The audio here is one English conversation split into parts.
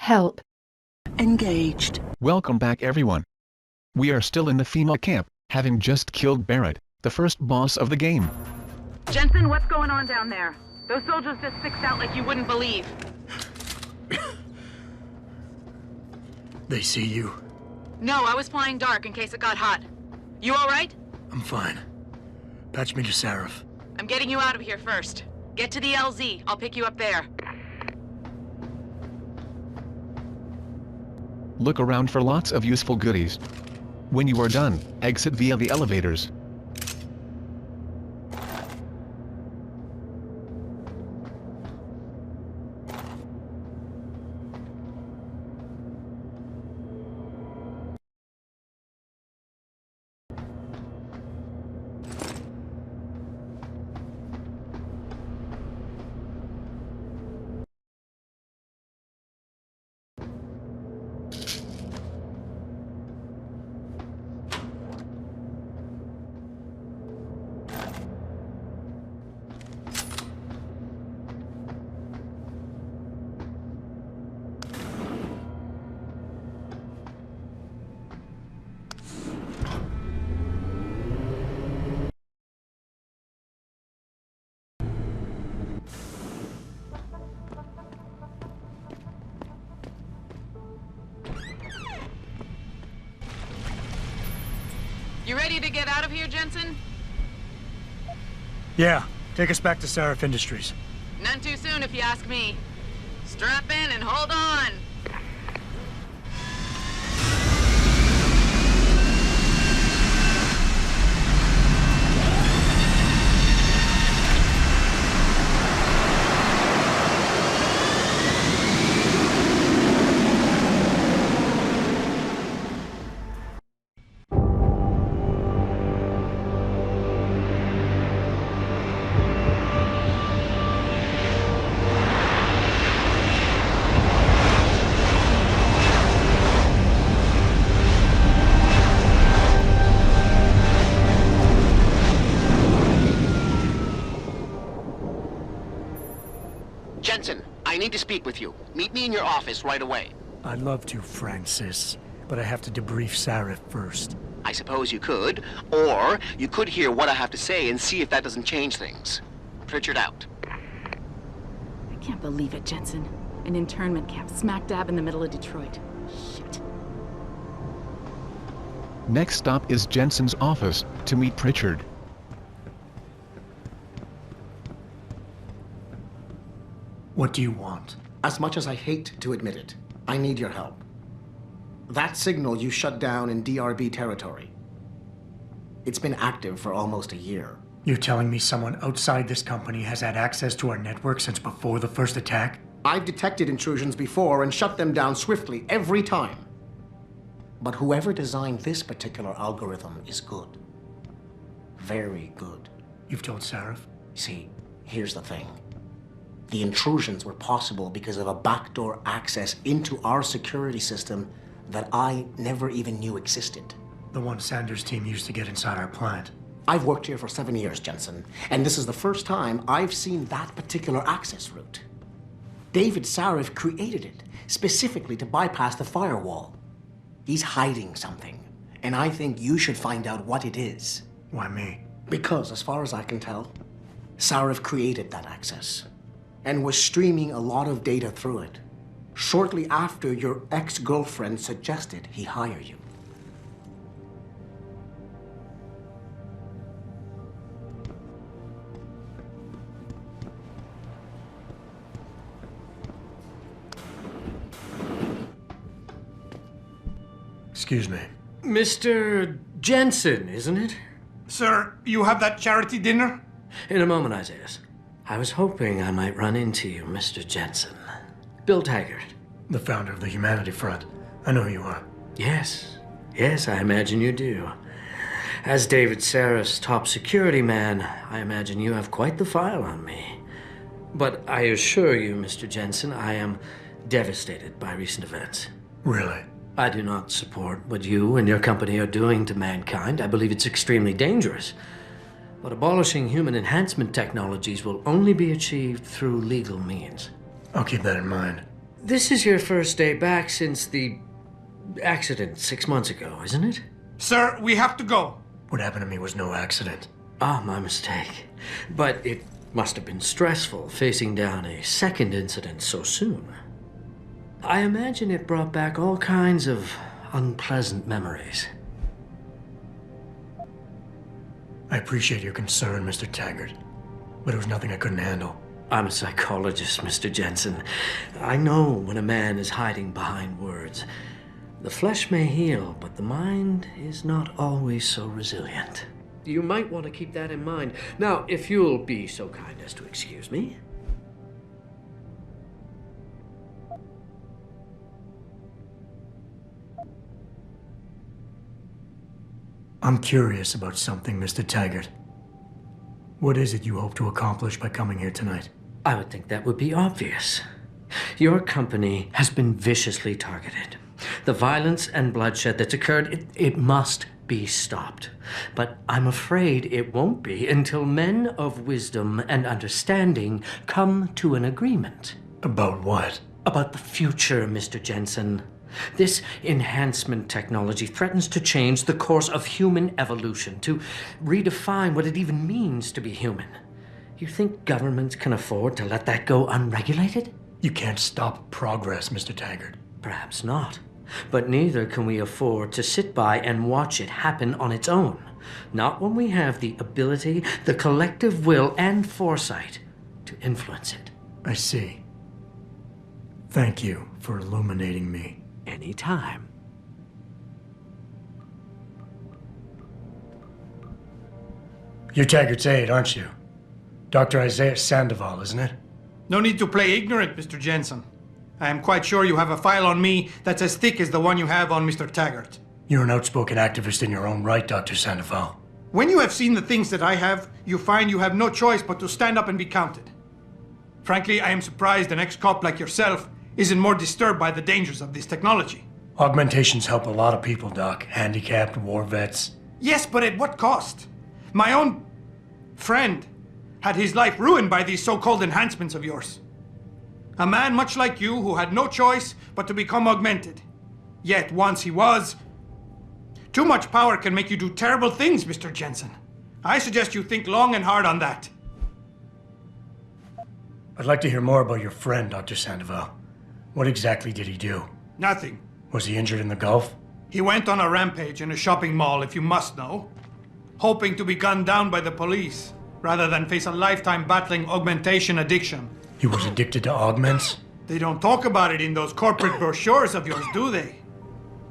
Help. Engaged. Welcome back, everyone. We are still in the FEMA camp, having just killed Barrett, the first boss of the game. Jensen, what's going on down there? Those soldiers just sixed out like you wouldn't believe. They see you? No, I was flying dark in case it got hot. You alright? I'm fine. Patch me to Sarif. I'm getting you out of here first. Get to the LZ. I'll pick you up there. Look around for lots of useful goodies. When you are done, exit via the elevators. You ready to get out of here, Jensen? Yeah, take us back to Sarif Industries. None too soon, if you ask me. Strap in and hold on. Jensen, I need to speak with you. Meet me in your office right away. I'd love to, Francis, but I have to debrief Sarif first. I suppose you could, or you could hear what I have to say and see if that doesn't change things. Pritchard out. I can't believe it, Jensen. An internment camp smack dab in the middle of Detroit. Shit. Next stop is Jensen's office, to meet Pritchard. What do you want? As much as I hate to admit it, I need your help. That signal you shut down in DRB territory. It's been active for almost a year. You're telling me someone outside this company has had access to our network since before the first attack? I've detected intrusions before and shut them down swiftly every time. But whoever designed this particular algorithm is good. Very good. You've told Sarif? See, here's the thing. The intrusions were possible because of a backdoor access into our security system that I never even knew existed. The one Sanders' team used to get inside our plant. I've worked here for 7 years, Jensen, and this is the first time I've seen that particular access route. David Sarif created it specifically to bypass the firewall. He's hiding something, and I think you should find out what it is. Why me? Because, as far as I can tell, Sarif created that access and was streaming a lot of data through it shortly after your ex-girlfriend suggested he hire you. Excuse me. Mr. Jensen, isn't it? Sir, you have that charity dinner? In a moment, Isaiah. I was hoping I might run into you, Mr. Jensen. Bill Taggart. The founder of the Humanity Front. I know who you are. Yes. Yes, I imagine you do. As David Sarif's top security man, I imagine you have quite the file on me. But I assure you, Mr. Jensen, I am devastated by recent events. Really? I do not support what you and your company are doing to mankind. I believe it's extremely dangerous. But abolishing human enhancement technologies will only be achieved through legal means. I'll keep that in mind. This is your first day back since the accident 6 months ago, isn't it? Sir, we have to go. What happened to me was no accident. Ah, my mistake. But it must have been stressful facing down a second incident so soon. I imagine it brought back all kinds of unpleasant memories. I appreciate your concern, Mr. Taggart, but it was nothing I couldn't handle. I'm a psychologist, Mr. Jensen. I know when a man is hiding behind words. The flesh may heal, but the mind is not always so resilient. You might want to keep that in mind. Now, if you'll be so kind as to excuse me. I'm curious about something, Mr. Taggart. What is it you hope to accomplish by coming here tonight? I would think that would be obvious. Your company has been viciously targeted. The violence and bloodshed that's occurred, it must be stopped. But I'm afraid it won't be until men of wisdom and understanding come to an agreement. About what? About the future, Mr. Jensen. This enhancement technology threatens to change the course of human evolution, to redefine what it even means to be human. You think governments can afford to let that go unregulated? You can't stop progress, Mr. Taggart. Perhaps not. But neither can we afford to sit by and watch it happen on its own. Not when we have the ability, the collective will, and foresight to influence it. I see. Thank you for illuminating me. Anytime. You're Taggart's aide, aren't you? Dr. Isaiah Sandoval, isn't it? No need to play ignorant, Mr. Jensen. I am quite sure you have a file on me that's as thick as the one you have on Mr. Taggart. You're an outspoken activist in your own right, Dr. Sandoval. When you have seen the things that I have, you find you have no choice but to stand up and be counted. Frankly, I am surprised an ex-cop like yourself isn't more disturbed by the dangers of this technology. Augmentations help a lot of people, Doc. Handicapped, war vets. Yes, but at what cost? My own friend had his life ruined by these so-called enhancements of yours. A man much like you who had no choice but to become augmented. Yet once he was... Too much power can make you do terrible things, Mr. Jensen. I suggest you think long and hard on that. I'd like to hear more about your friend, Dr. Sandoval. What exactly did he do? Nothing. Was he injured in the Gulf? He went on a rampage in a shopping mall, if you must know, hoping to be gunned down by the police, rather than face a lifetime battling augmentation addiction. He was addicted to augments? They don't talk about it in those corporate brochures of yours, do they?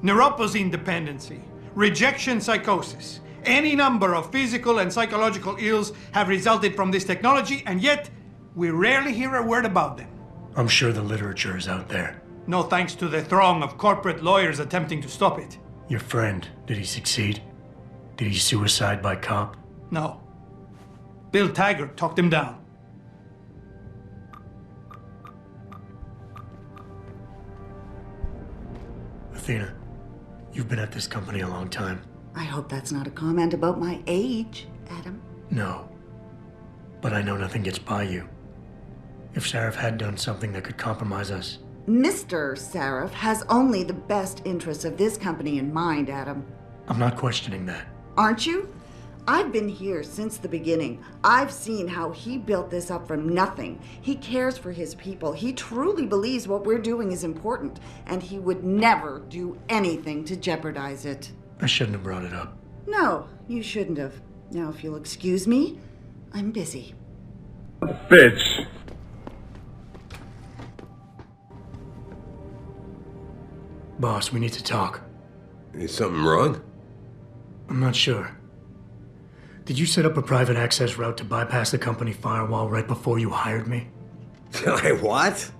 Neuroposine dependency, rejection psychosis, any number of physical and psychological ills have resulted from this technology, and yet we rarely hear a word about them. I'm sure the literature is out there. No thanks to the throng of corporate lawyers attempting to stop it. Your friend, did he succeed? Did he suicide by cop? No. Bill Taggart talked him down. Athena, you've been at this company a long time. I hope that's not a comment about my age, Adam. No. But I know nothing gets by you. If Sarif had done something that could compromise us... Mr. Sarif has only the best interests of this company in mind, Adam. I'm not questioning that. Aren't you? I've been here since the beginning. I've seen how he built this up from nothing. He cares for his people. He truly believes what we're doing is important, and he would never do anything to jeopardize it. I shouldn't have brought it up. No, you shouldn't have. Now, if you'll excuse me, I'm busy. Bitch. Boss, we need to talk. Is something wrong? I'm not sure. Did you set up a private access route to bypass the company firewall right before you hired me? What?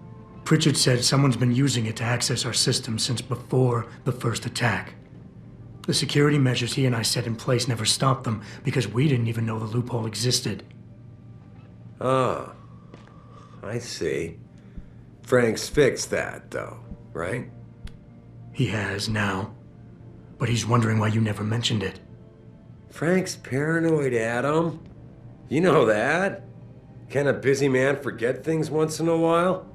Pritchard said someone's been using it to access our system since before the first attack. The security measures he and I set in place never stopped them because we didn't even know the loophole existed. Oh, I see. Frank's fixed that, though, right? He has now, but he's wondering why you never mentioned it. Frank's paranoid, Adam. You know that. Can a busy man forget things once in a while?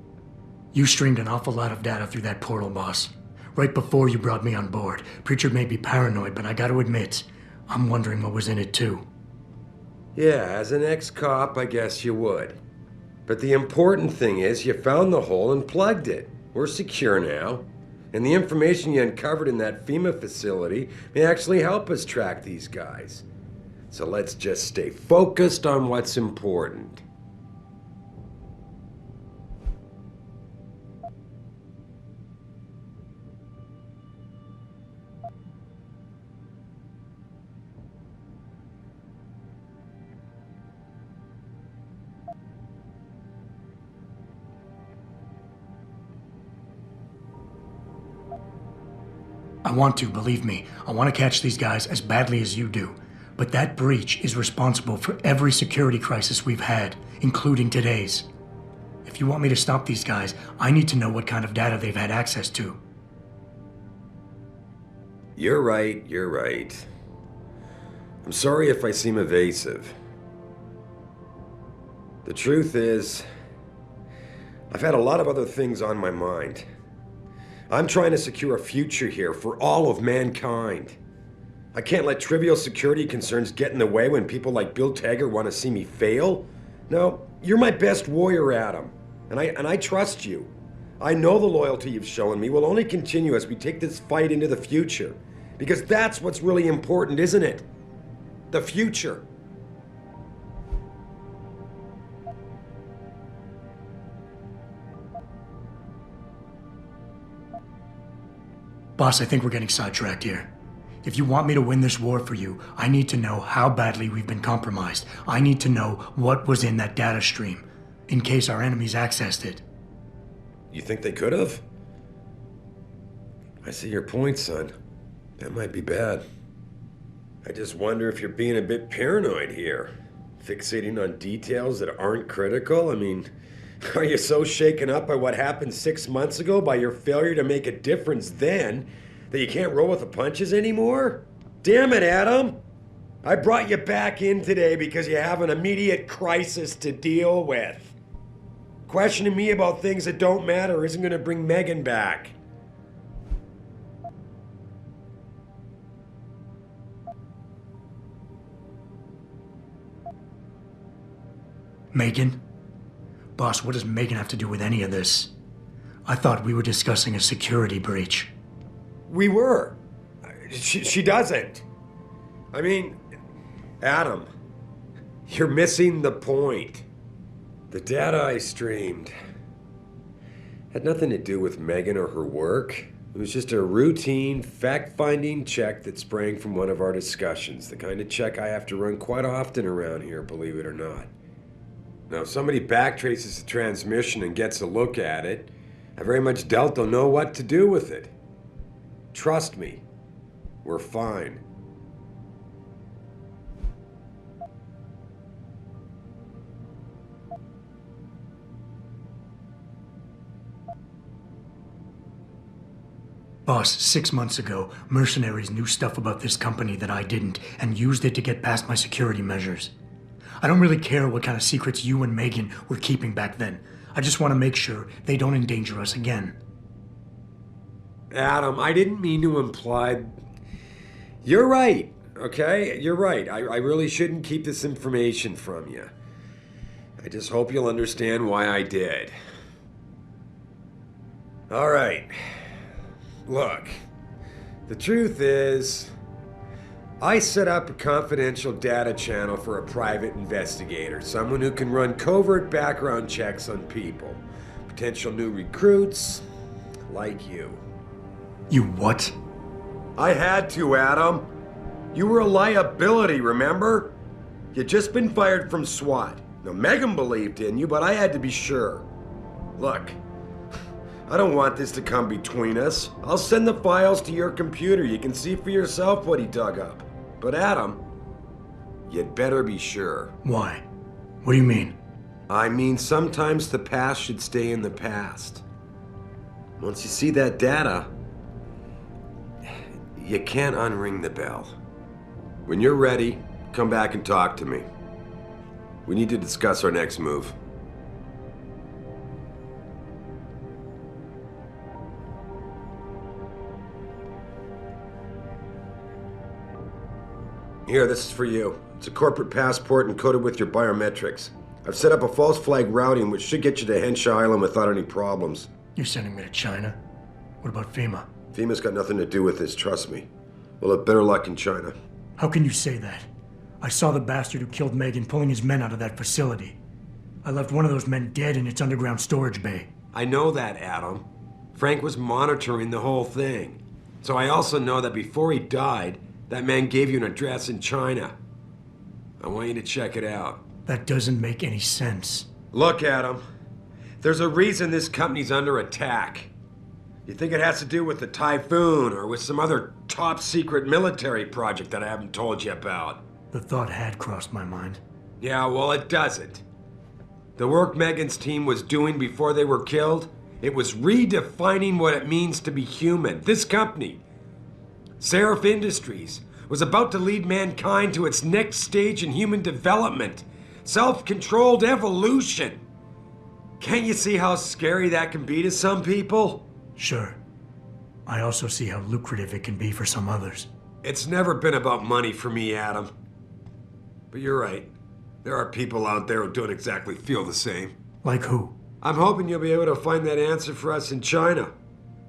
You streamed an awful lot of data through that portal, boss. Right before you brought me on board. Preacher may be paranoid, but I gotta admit, I'm wondering what was in it too. Yeah, as an ex-cop, I guess you would. But the important thing is you found the hole and plugged it. We're secure now. And the information you uncovered in that FEMA facility may actually help us track these guys. So let's just stay focused on what's important. I want to, believe me. I want to catch these guys as badly as you do. But that breach is responsible for every security crisis we've had, including today's. If you want me to stop these guys, I need to know what kind of data they've had access to. You're right, you're right. I'm sorry if I seem evasive. The truth is, I've had a lot of other things on my mind. I'm trying to secure a future here for all of mankind. I can't let trivial security concerns get in the way when people like Bill Taggart want to see me fail. No, you're my best warrior, Adam, and I trust you. I know the loyalty you've shown me will only continue as we take this fight into the future, because that's what's really important, isn't it? The future. Boss, I think we're getting sidetracked here. If you want me to win this war for you, I need to know how badly we've been compromised. I need to know what was in that data stream, in case our enemies accessed it. You think they could have? I see your point, son. That might be bad. I just wonder if you're being a bit paranoid here. Fixating on details that aren't critical? I mean, are you so shaken up by what happened 6 months ago, by your failure to make a difference then, that you can't roll with the punches anymore? Damn it, Adam! I brought you back in today because you have an immediate crisis to deal with. Questioning me about things that don't matter isn't gonna bring Megan back. Megan? Boss, what does Megan have to do with any of this? I thought we were discussing a security breach. We were. She doesn't. I mean, Adam, you're missing the point. The data I streamed had nothing to do with Megan or her work. It was just a routine, fact-finding check that sprang from one of our discussions. The kind of check I have to run quite often around here, believe it or not. Now, if somebody backtraces the transmission and gets a look at it, I very much doubt they'll know what to do with it. Trust me, we're fine. Boss, 6 months ago, mercenaries knew stuff about this company that I didn't and used it to get past my security measures. I don't really care what kind of secrets you and Megan were keeping back then. I just want to make sure they don't endanger us again. Adam, I didn't mean to imply... You're right, okay? You're right. I really shouldn't keep this information from you. I just hope you'll understand why I did. All right. Look, the truth is, I set up a confidential data channel for a private investigator, someone who can run covert background checks on people, potential new recruits, like you. You what? I had to, Adam. You were a liability, remember? You'd just been fired from SWAT. Now, Megan believed in you, but I had to be sure. Look, I don't want this to come between us. I'll send the files to your computer. You can see for yourself what he dug up. But Adam, you'd better be sure. Why? What do you mean? I mean, sometimes the past should stay in the past. Once you see that data, you can't unring the bell. When you're ready, come back and talk to me. We need to discuss our next move. Here, this is for you. It's a corporate passport encoded with your biometrics. I've set up a false flag routing which should get you to Henshaw Island without any problems. You're sending me to China? What about FEMA? FEMA's got nothing to do with this, trust me. We'll have better luck in China. How can you say that? I saw the bastard who killed Megan pulling his men out of that facility. I left one of those men dead in its underground storage bay. I know that, Adam. Frank was monitoring the whole thing. So I also know that before he died, that man gave you an address in China. I want you to check it out. That doesn't make any sense. Look, Adam. There's a reason this company's under attack. You think it has to do with the typhoon or with some other top secret military project that I haven't told you about? The thought had crossed my mind. Yeah, well, it doesn't. The work Megan's team was doing before they were killed, it was redefining what it means to be human. This company, Seraph Industries, was about to lead mankind to its next stage in human development. Self-controlled evolution. Can't you see how scary that can be to some people? Sure. I also see how lucrative it can be for some others. It's never been about money for me, Adam. But you're right. There are people out there who don't exactly feel the same. Like who? I'm hoping you'll be able to find that answer for us in China.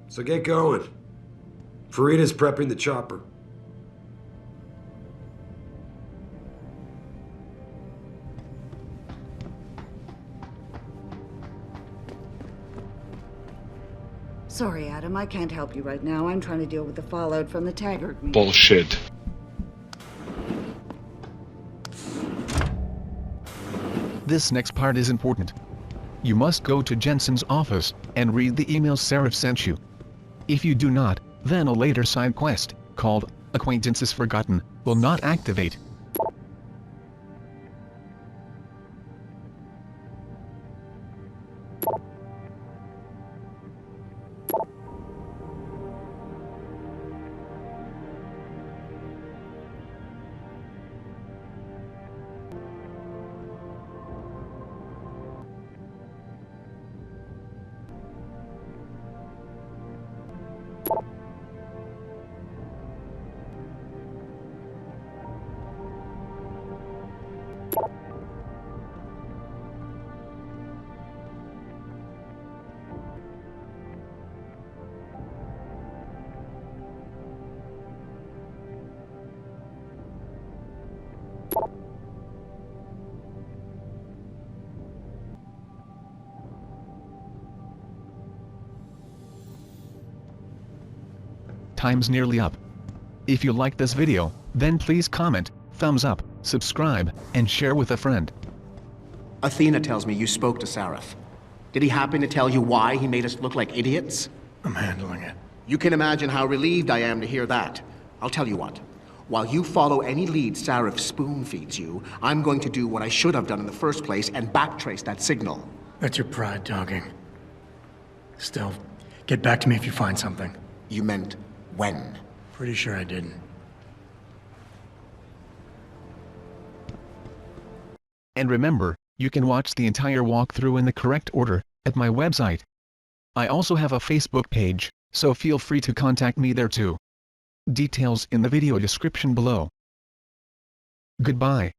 So get going. Farida's prepping the chopper. Sorry, Adam, I can't help you right now. I'm trying to deal with the fallout from the Taggart meeting. Bullshit. This next part is important. You must go to Jensen's office and read the email Seraph sent you. If you do not, then a later side quest, called Acquaintances Forgotten, will not activate. Time's nearly up. If you like this video, then please comment, thumbs up, subscribe, and share with a friend. Athena tells me you spoke to Seraph. Did he happen to tell you why he made us look like idiots? I'm handling it. You can imagine how relieved I am to hear that. I'll tell you what. While you follow any lead Seraph spoon-feeds you, I'm going to do what I should have done in the first place and backtrace that signal. That's your pride talking. Still, get back to me if you find something. You meant when? Pretty sure I didn't. And remember, you can watch the entire walkthrough in the correct order, at my website. I also have a Facebook page, so feel free to contact me there too. Details in the video description below. Goodbye.